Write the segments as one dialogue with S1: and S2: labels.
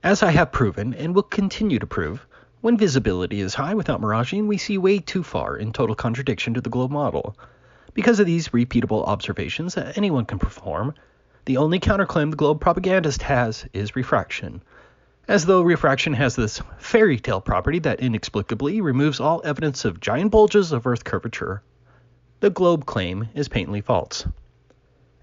S1: As I have proven and will continue to prove, when visibility is high without miraging, we see way too far in total contradiction to the globe model. Because of these repeatable observations that anyone can perform, the only counterclaim the globe propagandist has is refraction. As though refraction has this fairy tale property that inexplicably removes all evidence of giant bulges of Earth curvature, the globe claim is patently false.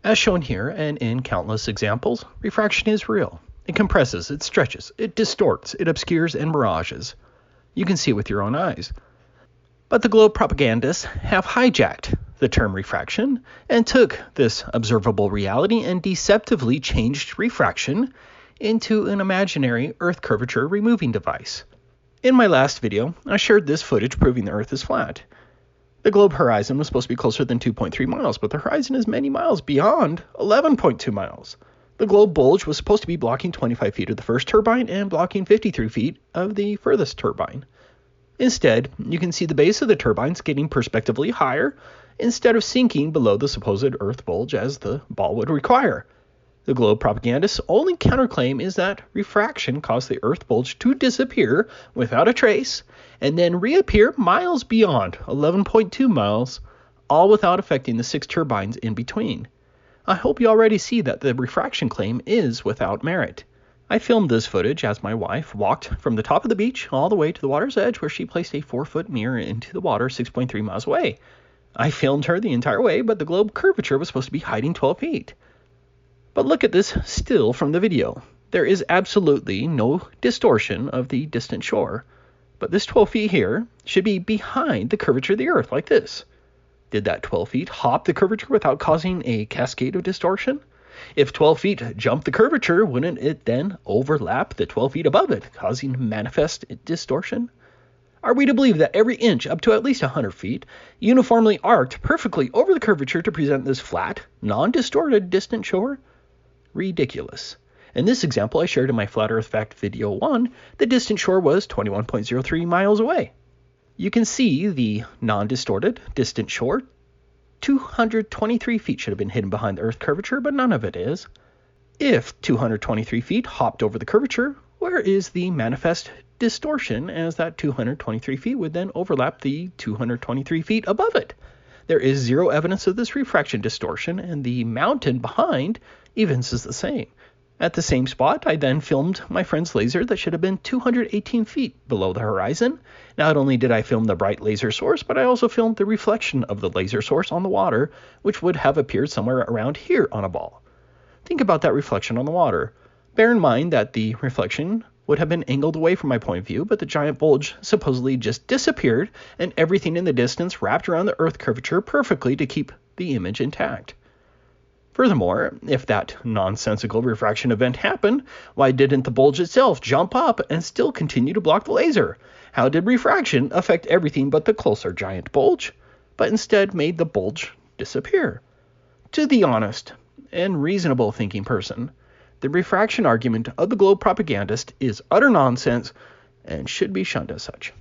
S1: As shown here and in countless examples, refraction is real. It compresses, it stretches, it distorts, it obscures and mirages. You can see it with your own eyes. But the globe propagandists have hijacked the term refraction and took this observable reality and deceptively changed refraction into an imaginary Earth curvature removing device. In my last video, I shared this footage proving the Earth is flat. The globe horizon was supposed to be closer than 2.3 miles, but the horizon is many miles beyond 11.2 miles. The globe bulge was supposed to be blocking 25 feet of the first turbine and blocking 53 feet of the furthest turbine. Instead, you can see the base of the turbines getting perspectively higher instead of sinking below the supposed Earth bulge as the ball would require. The globe propagandist's only counterclaim is that refraction caused the Earth bulge to disappear without a trace and then reappear miles beyond 11.2 miles, all without affecting the 6 turbines in between. I hope you already see that the refraction claim is without merit. I filmed this footage as my wife walked from the top of the beach all the way to the water's edge, where she placed a 4-foot mirror into the water 6.3 miles away. I filmed her the entire way, but the globe curvature was supposed to be hiding 12 feet. But look at this still from the video. There is absolutely no distortion of the distant shore. But this 12 feet here should be behind the curvature of the Earth, like this. Did that 12 feet hop the curvature without causing a cascade of distortion? If 12 feet jumped the curvature, wouldn't it then overlap the 12 feet above it, causing manifest distortion? Are we to believe that every inch up to at least 100 feet uniformly arced perfectly over the curvature to present this flat, non-distorted distant shore? Ridiculous. In this example I shared in my Flat Earth Fact Video 1, the distant shore was 21.03 miles away. You can see the non-distorted distant shore. 223 feet should have been hidden behind the Earth curvature, but none of it is. If 223 feet hopped over the curvature, where is the manifest distortion, as that 223 feet would then overlap the 223 feet above it? There is zero evidence of this refraction distortion, and the mountain behind evinces the same. At the same spot, I then filmed my friend's laser that should have been 218 feet below the horizon. Not only did I film the bright laser source, but I also filmed the reflection of the laser source on the water, which would have appeared somewhere around here on a ball. Think about that reflection on the water. Bear in mind that the reflection would have been angled away from my point of view, but the giant bulge supposedly just disappeared, and everything in the distance wrapped around the Earth curvature perfectly to keep the image intact. Furthermore, if that nonsensical refraction event happened, why didn't the bulge itself jump up and still continue to block the laser? How did refraction affect everything but the closer giant bulge, but instead made the bulge disappear? To the honest and reasonable thinking person, the refraction argument of the globe propagandist is utter nonsense and should be shunned as such.